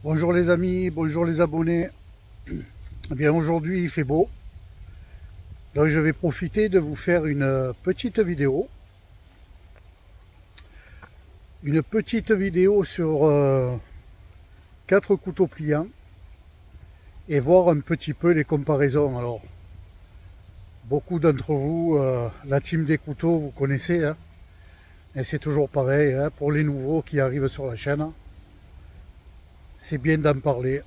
Bonjour les amis, bonjour les abonnés. Eh bien aujourd'hui il fait beau, donc je vais profiter de vous faire une petite vidéo. Une petite vidéo sur 4 couteaux pliants et voir un petit peu les comparaisons. Alors, beaucoup d'entre vous, la team des couteaux, vous connaissez, hein, et c'est toujours pareil, hein, pour les nouveaux qui arrivent sur la chaîne, c'est bien d'en parler.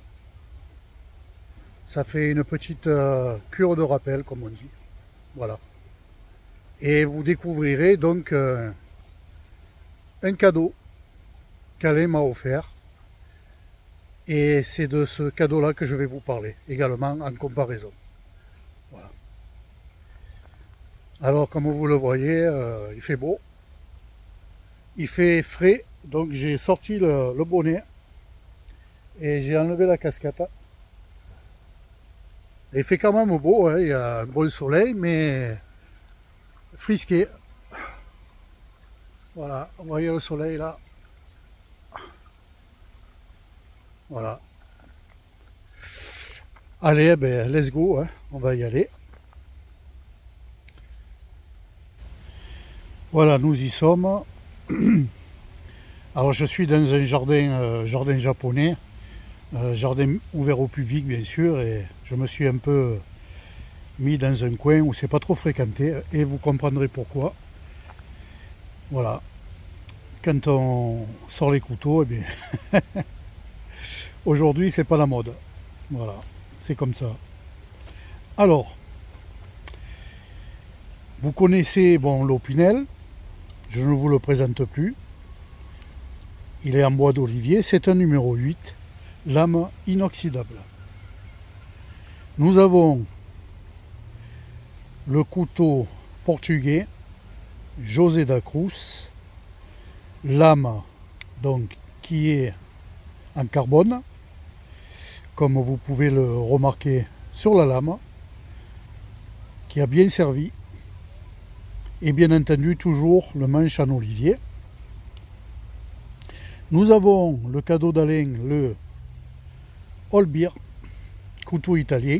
Ça fait une petite cure de rappel, comme on dit. Voilà. Et vous découvrirez donc un cadeau qu'Alain m'a offert. Et c'est de ce cadeau-là que je vais vous parler, également en comparaison. Voilà. Alors, comme vous le voyez, il fait beau. Il fait frais, donc j'ai sorti le bonnet et j'ai enlevé la casquette. Il fait quand même beau, hein, il y a un bon soleil, mais frisqué. Voilà, vous voyez le soleil là. Voilà. Allez, ben, let's go, hein, on va y aller. Voilà, nous y sommes. Alors je suis dans un jardin japonais, jardin ouvert au public bien sûr, et je me suis un peu mis dans un coin où c'est pas trop fréquenté, et vous comprendrez pourquoi. Voilà, quand on sort les couteaux, eh bien, aujourd'hui c'est pas la mode. Voilà, c'est comme ça. Alors, vous connaissez bon l'Opinel, je ne vous le présente plus. Il est en bois d'olivier, c'est un numéro 8, lame inoxydable. Nous avons le couteau portugais José da Cruz, lame donc qui est en carbone, comme vous pouvez le remarquer sur la lame, qui a bien servi, et bien entendu toujours le manche en olivier. Nous avons le cadeau d'Alain, le Holbeer, couteau italien,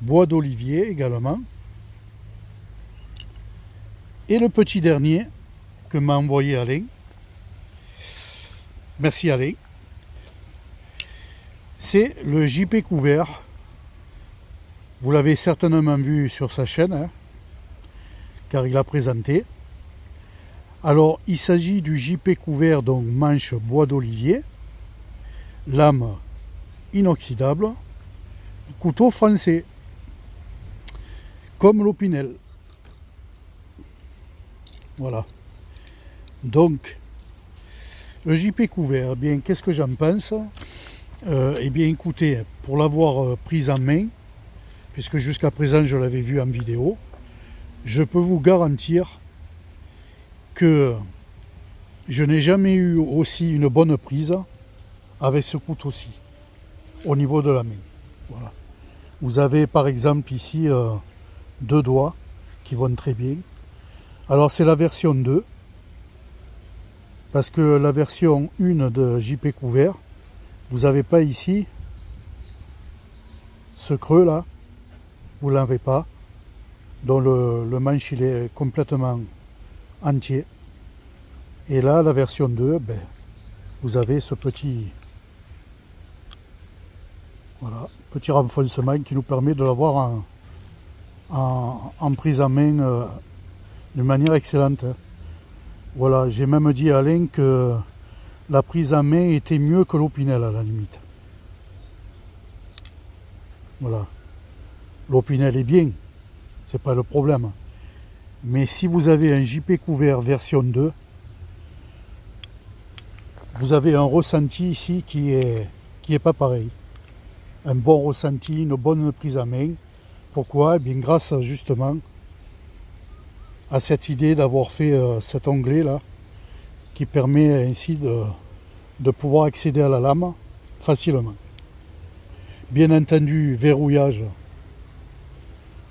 bois d'olivier également. Et le petit dernier que m'a envoyé Alain. Merci Alain. C'est le JP couvert. Vous l'avez certainement vu sur sa chaîne, hein, car il a présenté. Alors, il s'agit du JP couvert, donc manche bois d'olivier, lame inoxydable, couteau français, comme l'Opinel. Voilà. Donc, le JP couvert, eh bien, qu'est-ce que j'en pense? Eh bien, écoutez, pour l'avoir prise en main, puisque jusqu'à présent je l'avais vu en vidéo, je peux vous garantir que je n'ai jamais eu aussi une bonne prise avec ce couteau-ci, au niveau de la main. Voilà. Vous avez par exemple ici 2 doigts qui vont très bien. Alors c'est la version 2, parce que la version 1 de JP couvert, vous n'avez pas ici ce creux là, vous ne l'avez pas, dont le manche il est complètement entier. Et là, la version 2, ben, vous avez ce petit, voilà, petit renfoncement qui nous permet de l'avoir en prise en main d'une manière excellente. Voilà, j'ai même dit à Alain que la prise en main était mieux que l'Opinel à la limite. Voilà. L'Opinel est bien, c'est pas le problème. Mais si vous avez un JP couvert version 2, vous avez un ressenti ici qui est pas pareil. Un bon ressenti, une bonne prise en main. Pourquoi? Eh bien, grâce justement à cette idée d'avoir fait cet onglet là, qui permet ainsi de pouvoir accéder à la lame facilement. Bien entendu, verrouillage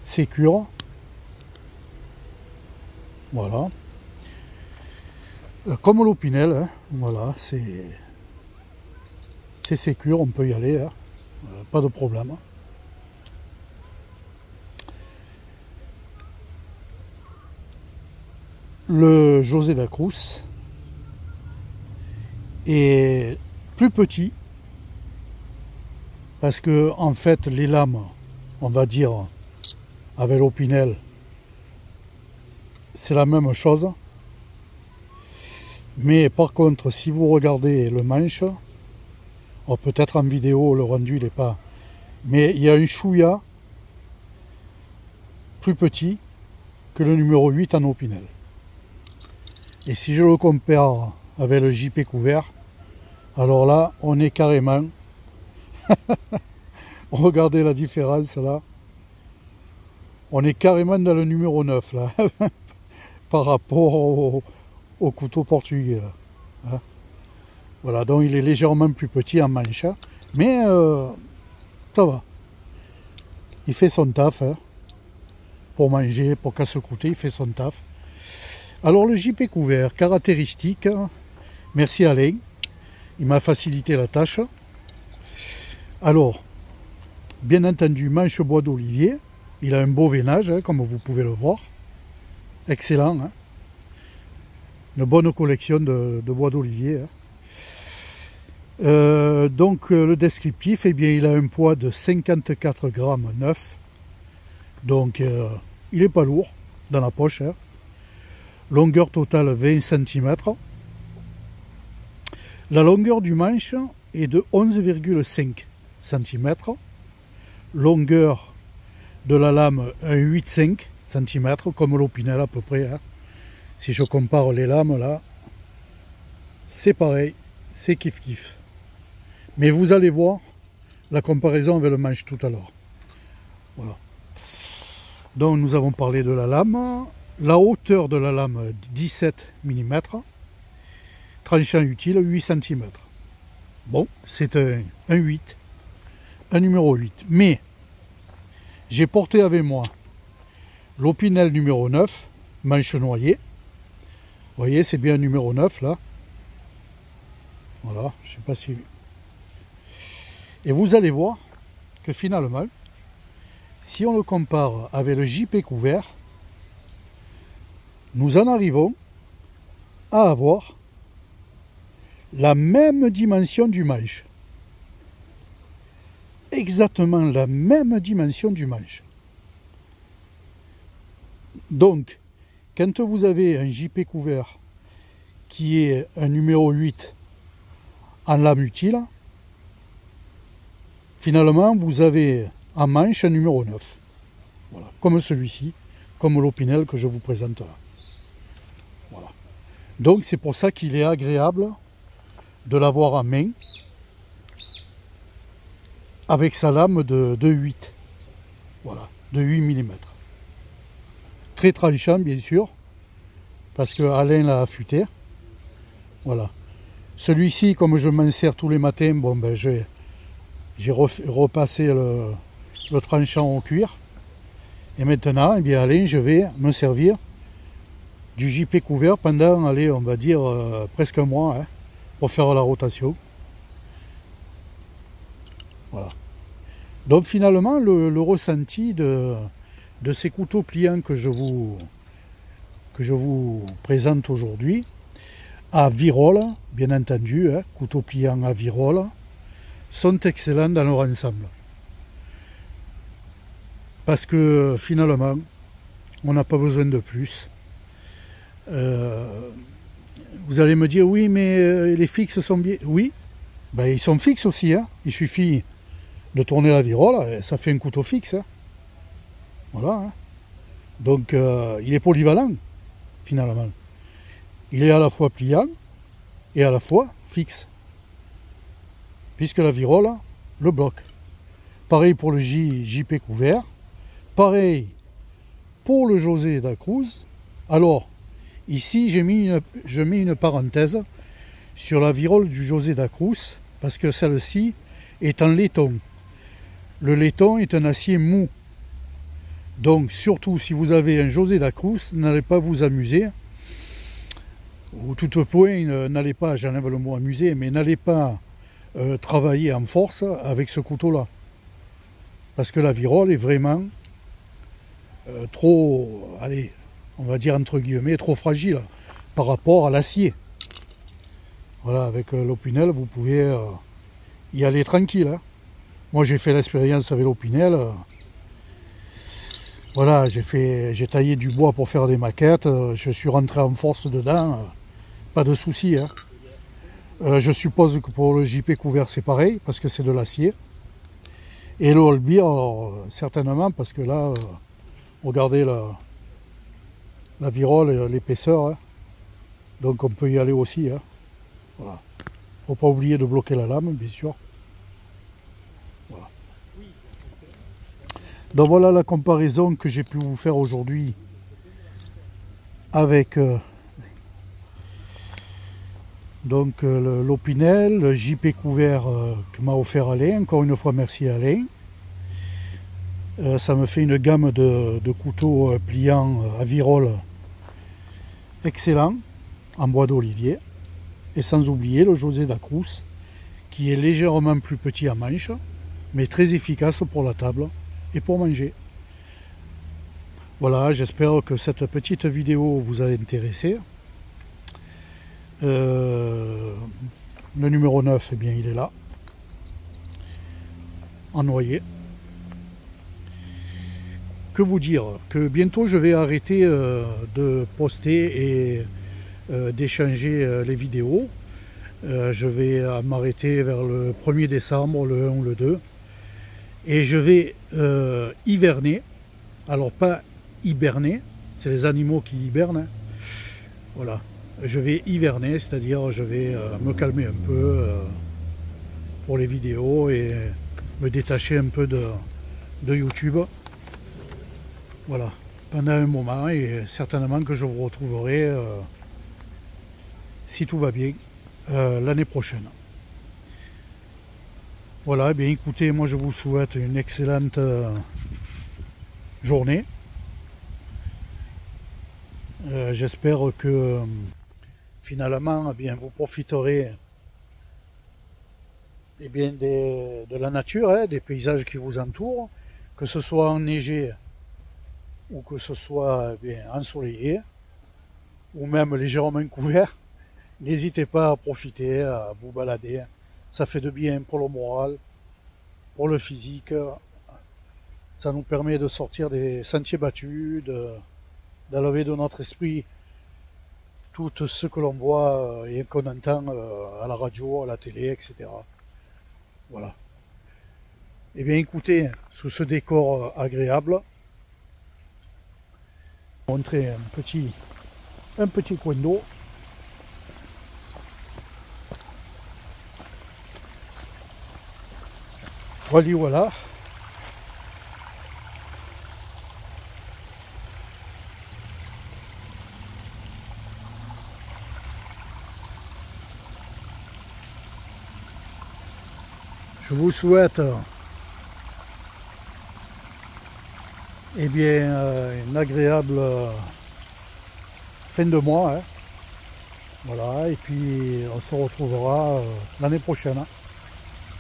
sécure. Voilà. Comme l'Opinel, hein, voilà, c'est c'est sécure, on peut y aller, hein. Pas de problème. Le José Dacruz est plus petit parce que en fait les lames, on va dire avec l'Opinel, c'est la même chose, mais par contre si vous regardez le manche, peut-être en vidéo le rendu il n'est pas, mais il y a un chouïa plus petit que le numéro 8 en Opinel. Et si je le compare avec le JP couvert, alors là on est carrément regardez la différence là, on est carrément dans le numéro 9 là par rapport au couteau portugais là, hein. Voilà, donc il est légèrement plus petit en manche, mais ça va, il fait son taf, hein. Pour manger, pour casse-croûter, il fait son taf. Alors le JP couvert, caractéristique, merci Alain, il m'a facilité la tâche. Alors, bien entendu, manche bois d'olivier, il a un beau veinage, hein, comme vous pouvez le voir, excellent, hein. Une bonne collection de bois d'olivier, hein. Donc le descriptif, eh bien, il a un poids de 54 grammes 9, donc il n'est pas lourd dans la poche, hein. Longueur totale 20 cm. La longueur du manche est de 11,5 cm. Longueur de la lame 1,85 cm, comme l'Opinel à peu près, hein. Si je compare les lames là, c'est pareil, c'est kiff kiff. Mais vous allez voir la comparaison avec le manche tout à l'heure. Voilà. Donc nous avons parlé de la lame. La hauteur de la lame 17 mm, tranchant utile 8 cm. Bon, c'est un 8, un numéro 8. Mais j'ai porté avec moi l'Opinel numéro 9, manche noyée. Vous voyez, c'est bien un numéro 9 là. Voilà, je ne sais pas si... Et vous allez voir que finalement, si on le compare avec le JP couvert, nous en arrivons à avoir la même dimension du manche. Exactement la même dimension du manche. Donc, quand vous avez un JP couvert qui est un numéro 8 en lame utile, finalement vous avez en manche un numéro 9. Voilà, comme celui-ci, comme l'Opinel que je vous présente là. Voilà. Donc c'est pour ça qu'il est agréable de l'avoir en main avec sa lame de 8. Voilà, de 8 mm. Très tranchant bien sûr, parce que Alain l'a affûté. Voilà. Celui-ci, comme je m'en sers tous les matins, bon ben j'ai repassé le tranchant au cuir. Et maintenant, eh bien, Alain, je vais me servir du JP couvert pendant, allez, on va dire, presque un mois, hein, pour faire la rotation. Voilà. Donc finalement, le ressenti de ces couteaux pliants que je vous présente aujourd'hui, à virole, bien entendu, hein, couteaux pliants à virole, sont excellents dans leur ensemble. Parce que finalement, on n'a pas besoin de plus. Vous allez me dire, oui, mais les fixes sont bien. Oui, ben, ils sont fixes aussi, hein. Il suffit de tourner la virole, et ça fait un couteau fixe, hein. Voilà, hein. Donc, il est polyvalent, finalement. Il est à la fois pliant et à la fois fixe, puisque la virole le bloque. Pareil pour le JP couvert, pareil pour le José Dacruz. Alors, ici, je mets une parenthèse sur la virole du José Dacruz, parce que celle-ci est en laiton. Le laiton est un acier mou. Donc, surtout si vous avez un José Dacruz, n'allez pas vous amuser. Ou tout au point, n'allez pas, j'enlève le mot amuser, mais n'allez pas travailler en force avec ce couteau-là. Parce que la virole est vraiment trop, allez, on va dire entre guillemets, trop fragile par rapport à l'acier. Voilà, avec l'Opinel, vous pouvez y aller tranquille. Hein. Moi, j'ai fait l'expérience avec l'Opinel. Voilà, j'ai taillé du bois pour faire des maquettes. Je suis rentré en force dedans. Pas de souci. Hein. Je suppose que pour le JP couvert, c'est pareil, parce que c'est de l'acier. Et le Holbeer, certainement, parce que là, regardez la virole, l'épaisseur. Hein. Donc on peut y aller aussi. Hein. Voilà. Faut pas oublier de bloquer la lame, bien sûr. Voilà. Donc voilà la comparaison que j'ai pu vous faire aujourd'hui avec l'Opinel, le JP couvert que m'a offert Alain. Encore une fois, merci Alain. Ça me fait une gamme de couteaux pliants à virole excellent, en bois d'olivier. Et sans oublier le José Dacruz, qui est légèrement plus petit à manche, mais très efficace pour la table et pour manger. Voilà, j'espère que cette petite vidéo vous a intéressé. Le numéro 9, eh bien, il est là, en noyer. Que vous dire? Que bientôt je vais arrêter de poster et d'échanger les vidéos. Je vais m'arrêter vers le 1er décembre, le 1 ou le 2. Et je vais hiverner. Alors pas hiberner, c'est les animaux qui hibernent. Voilà. Je vais hiverner, c'est-à-dire je vais me calmer un peu pour les vidéos et me détacher un peu de YouTube. Voilà. Pendant un moment et certainement que je vous retrouverai si tout va bien, l'année prochaine. Voilà, eh bien écoutez, moi je vous souhaite une excellente journée. J'espère que finalement, eh bien, vous profiterez eh bien, de la nature, hein, des paysages qui vous entourent, que ce soit enneigé ou que ce soit eh bien, ensoleillé, ou même légèrement couvert. N'hésitez pas à profiter, à vous balader. Ça fait de bien pour le moral, pour le physique. Ça nous permet de sortir des sentiers battus, d'enlever de notre esprit tout ce que l'on voit et qu'on entend à la radio, à la télé, etc. Voilà. Eh bien écoutez, sous ce décor agréable, montrer un petit coin d'eau. Voilà. Je vous souhaite eh bien, une agréable fin de mois. Hein. Voilà, et puis on se retrouvera l'année prochaine. Hein.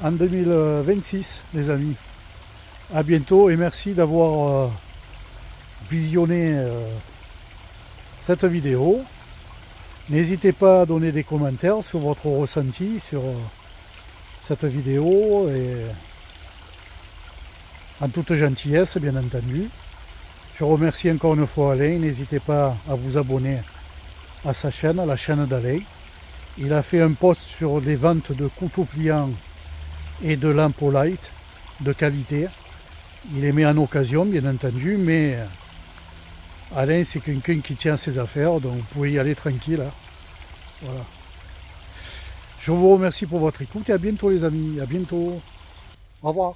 En 2026, les amis. À bientôt et merci d'avoir visionné cette vidéo. N'hésitez pas à donner des commentaires sur votre ressenti sur cette vidéo et en toute gentillesse, bien entendu. Je remercie encore une fois Alain. N'hésitez pas à vous abonner à sa chaîne, à la chaîne d'Alain. Il a fait un post sur les ventes de couteaux pliants et de lampes light de qualité. Il les met en occasion, bien entendu, mais Alain, c'est quelqu'un qui tient ses affaires, donc vous pouvez y aller tranquille. Hein. Voilà. Je vous remercie pour votre écoute et à bientôt les amis. À bientôt. Au revoir.